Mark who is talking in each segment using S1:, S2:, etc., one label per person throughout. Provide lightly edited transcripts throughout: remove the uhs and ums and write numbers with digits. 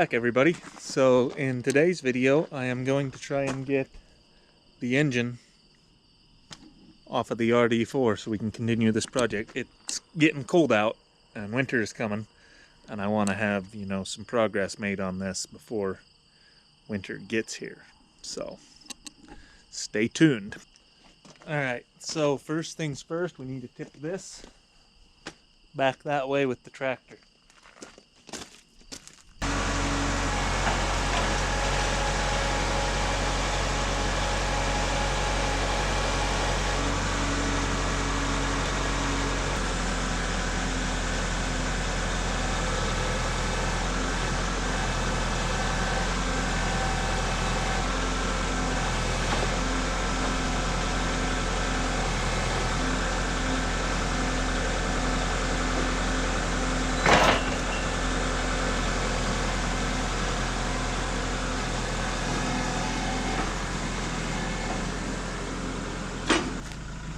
S1: back, everybody. So in today's video I am going to try and get the engine off of the RD4 so we can continue this project. It's getting cold out and winter is coming, and I want to have, you know, some progress made on this before winter gets here. So stay tuned. Alright, so first things first, we need to tip this back that way with the tractor.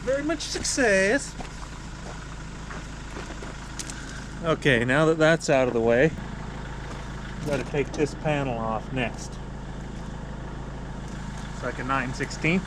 S1: Very much success. Okay, now that that's out of the way, got to take this panel off next. It's like a 9/16.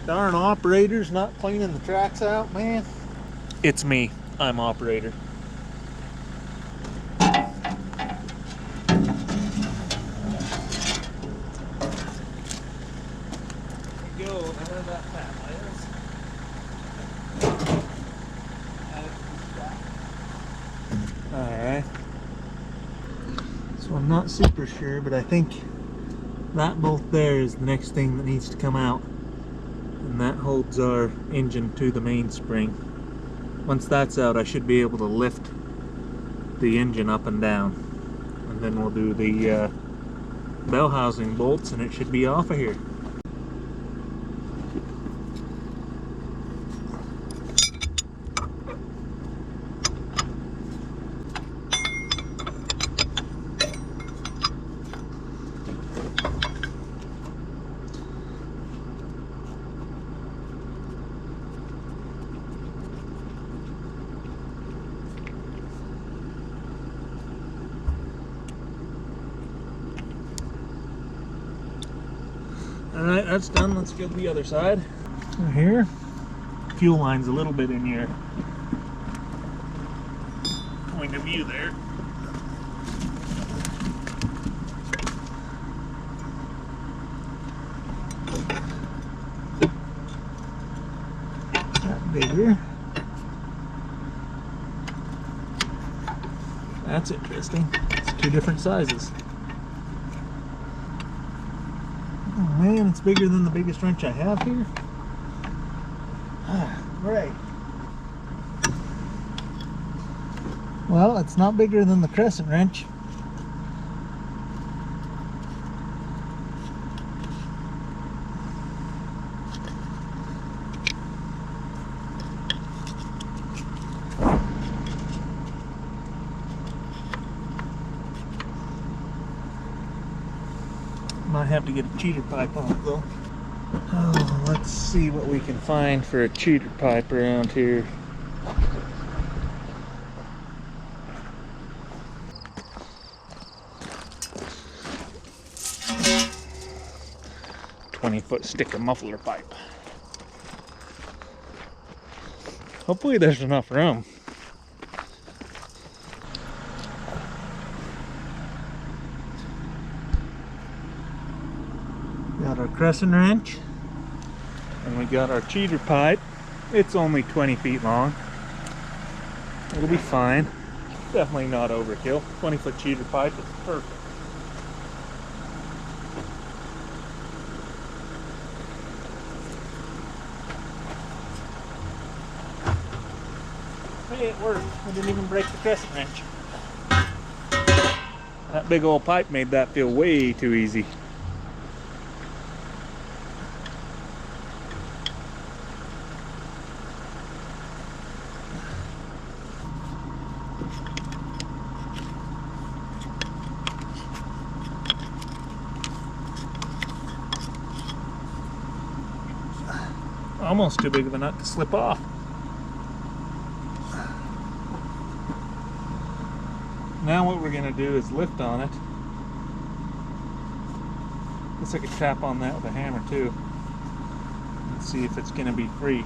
S1: Darn operators not cleaning the tracks out, man. It's me. I'm operator. There you go. None of that fat miles. Alright. So I'm not super sure, but I think that bolt there is the next thing that needs to come out. And that holds our engine to the mainspring. Once that's out, I should be able to lift the engine up and down. And then we'll do the bell housing bolts and it should be off of here. Alright, that's done. Let's go to the other side. So here, fuel line's a little bit in your point of view there. That bigger. That's interesting. It's two different sizes. Oh man, it's bigger than the biggest wrench I have here. Right. Well, it's not bigger than the crescent wrench. Might have to get a cheater pipe on it though. Oh, let's see what we can find for a cheater pipe around here. "20-foot stick of muffler pipe." Hopefully there's enough room. Got our crescent wrench, and we got our cheater pipe. It's only 20 feet long. It'll be fine. Definitely not overkill. 20-foot cheater pipe is perfect. Hey, it worked. I didn't even break the crescent wrench. That big old pipe made that feel way too easy. Almost too big of a nut to slip off. Now what we're going to do is lift on it. Guess I could tap on that with a hammer too and see if it's going to be free.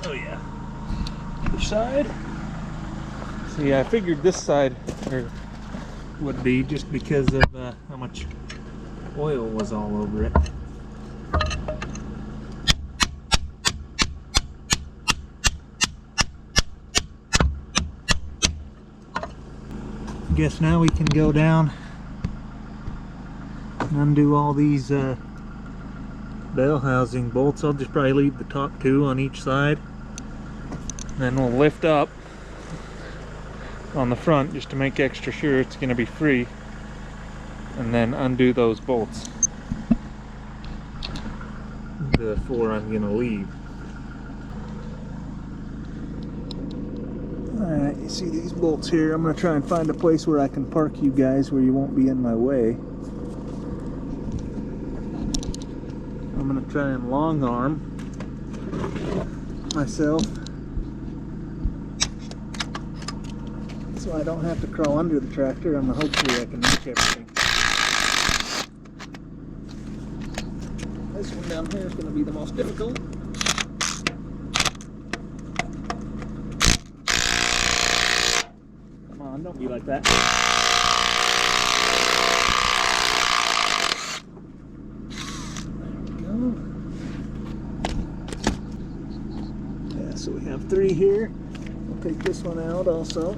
S1: Oh yeah. Other side. See, I figured this side would be just because of how much oil was all over it. I guess now we can go down and undo all these bell housing bolts. I'll just probably leave the top two on each side. Then we'll lift up on the front just to make extra sure it's going to be free, and then undo those bolts. The four I'm going to leave. Alright, you see these bolts here? I'm going to try and find a place where I can park you guys where you won't be in my way. I'm going to try and long arm myself so I don't have to crawl under the tractor, and hopefully I can reach everything. This one down here is going to be the most difficult. Come on, don't be like that. There we go. Yeah, so we have three here. We'll take this one out also.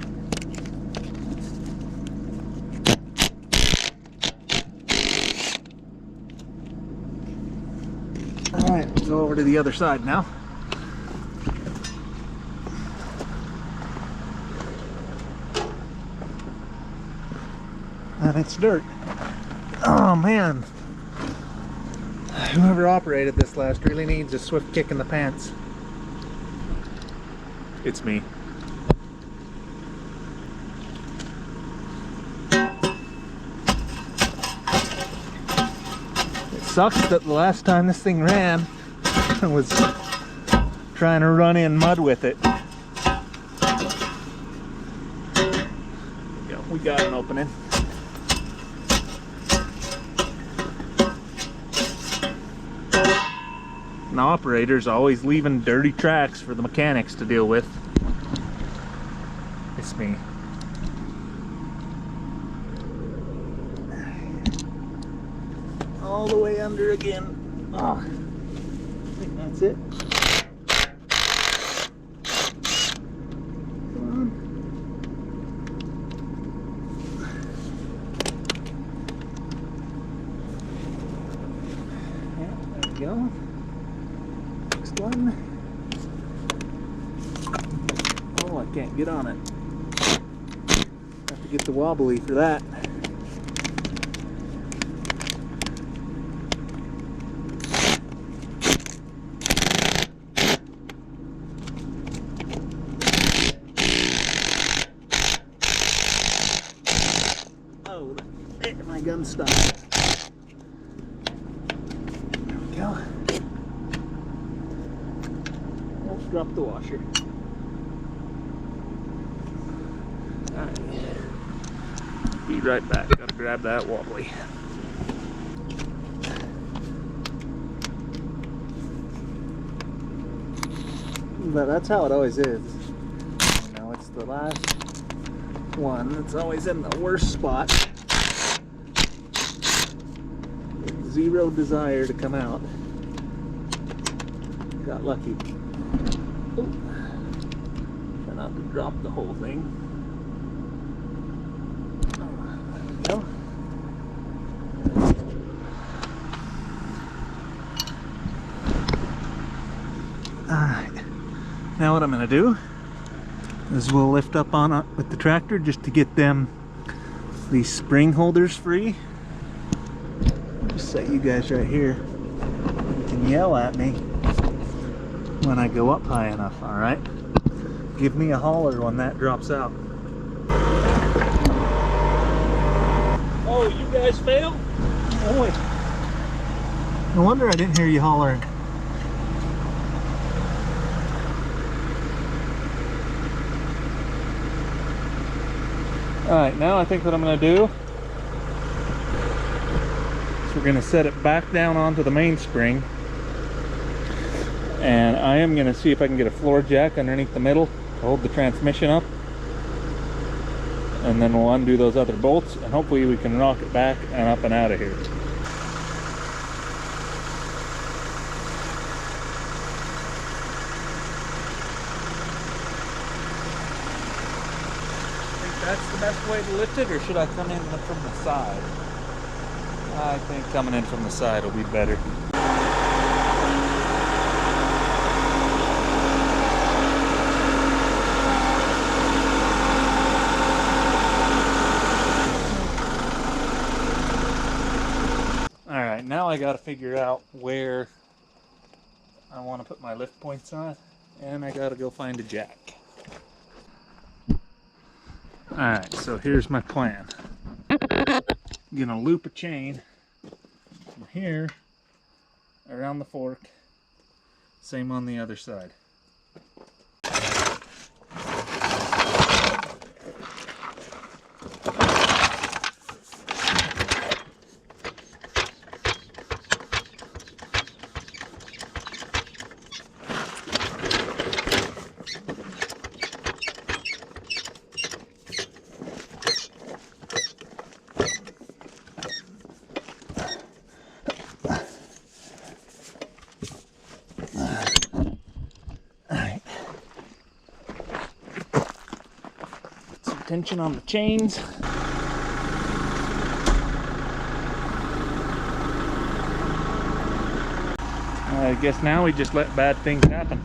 S1: Alright, we'll go over to the other side now. And it's dirt. Oh man. Whoever operated this last really needs a swift kick in the pants. It's me. Sucks that the last time this thing ran, I was trying to run in mud with it. There we go. We got an opening. And the operator's always leaving dirty tracks for the mechanics to deal with. It's me. All the way under again. Oh, I think that's it. Come on. Yeah, there we go. Next one. Oh, I can't get on it. Have to get the wobbly for that. My gun stopped. There we go. Oh, drop the washer. Alright. Be right back. Gotta grab that wobbly. But that's how it always is. You know, it's the last one that's always in the worst spot. Zero desire to come out. Got lucky. Oh. Try not to drop the whole thing. There we go. Alright. I'm gonna do is we'll lift up on it with the tractor just to get these spring holders free. Just set you guys right here. You can yell at me when I go up high enough, alright? Give me a holler when that drops out. Oh, you guys failed? Oh wait. No wonder I didn't hear you hollering. Alright, now I think what I'm going to do is we're going to set it back down onto the mainspring. And I am going to see if I can get a floor jack underneath the middle to hold the transmission up. And then we'll undo those other bolts and hopefully we can rock it back and up and out of here. That's the best way to lift it, or should I come in from the side? I think coming in from the side will be better. Alright, now I gotta figure out where I want to put my lift points on, and I gotta go find a jack. Alright, so here's my plan. I'm gonna loop a chain from here around the fork, same on the other side. Tension on the chains. I guess now we just let bad things happen.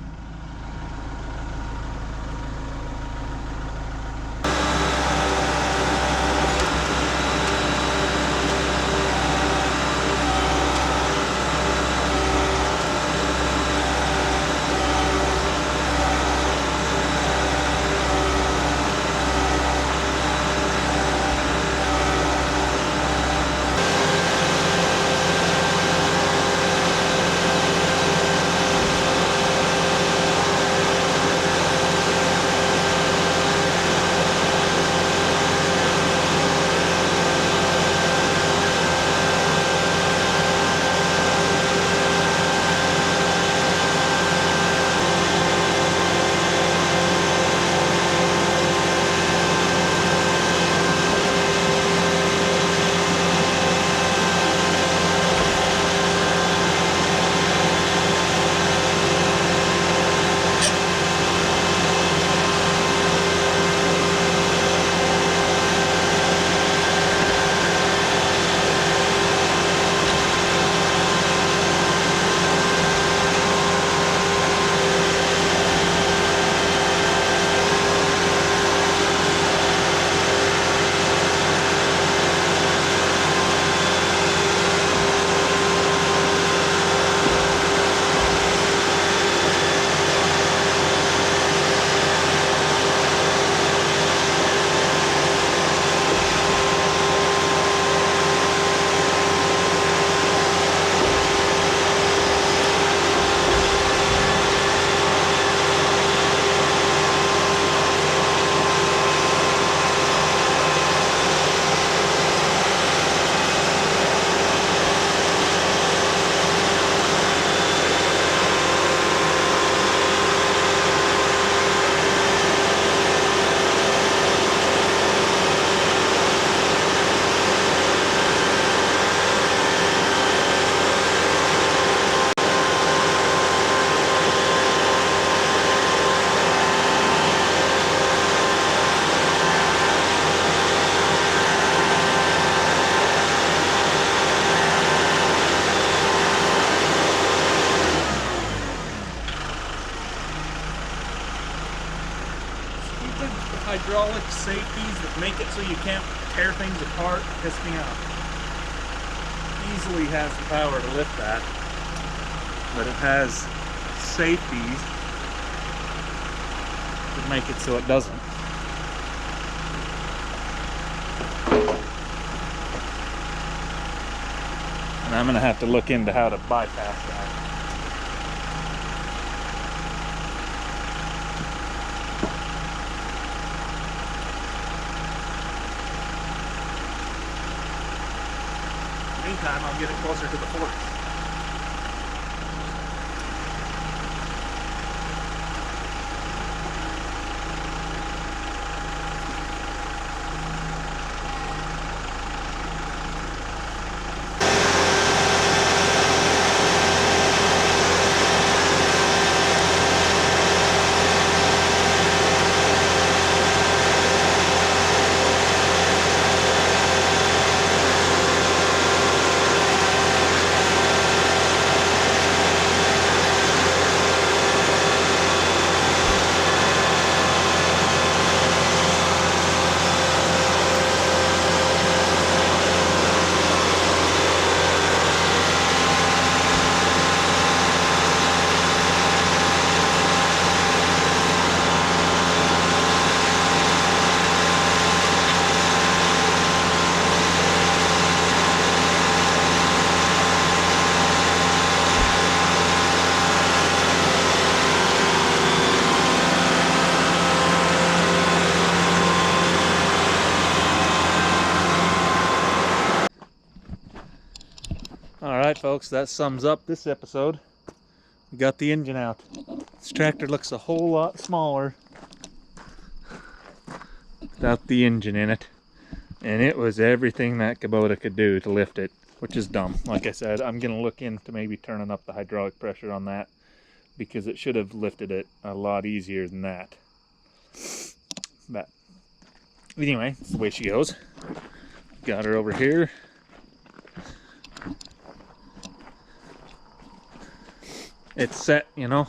S1: Stupid hydraulic safeties that make it so you can't tear things apart piss me off. Easily has the power to lift that, but it has safeties that make it so it doesn't. And I'm going to have to look into how to bypass that. Meantime, I'll get it closer to the forks. Alright folks, that sums up this episode. We got the engine out. This tractor looks a whole lot smaller without the engine in it. And it was everything that Kubota could do to lift it, which is dumb. Like I said, I'm going to look into maybe turning up the hydraulic pressure on that, because it should have lifted it a lot easier than that. But anyway, that's the way she goes. Got her over here. It's set, you know,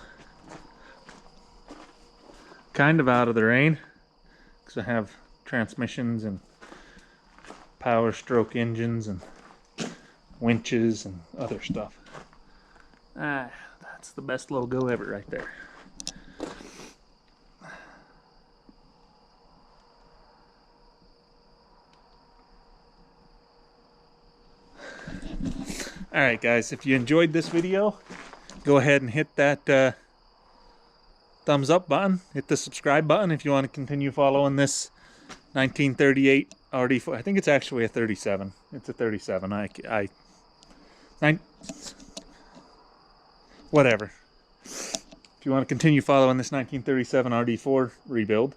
S1: kind of out of the rain, because I have transmissions and power stroke engines and winches and other stuff. That's the best logo ever right there. Alright guys, if you enjoyed this video, go ahead and hit that thumbs up button. Hit the subscribe button if you want to continue following this 1938 RD4. I think it's actually a 37. It's a 37. Whatever. If you want to continue following this 1937 RD4 rebuild.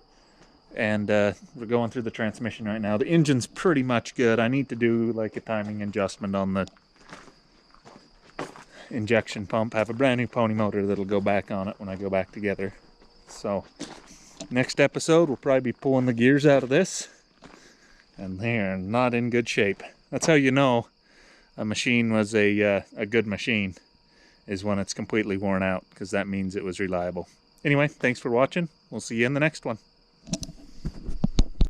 S1: And we're going through the transmission right now. The engine's pretty much good. I need to do like a timing adjustment on the injection pump. I have a brand new pony motor that'll go back on it when I go back together. So next episode we'll probably be pulling the gears out of this, and they're not in good shape. That's how you know a machine was a good machine, is when it's completely worn out, because that means it was reliable. Anyway, thanks for watching. We'll see you in the next one.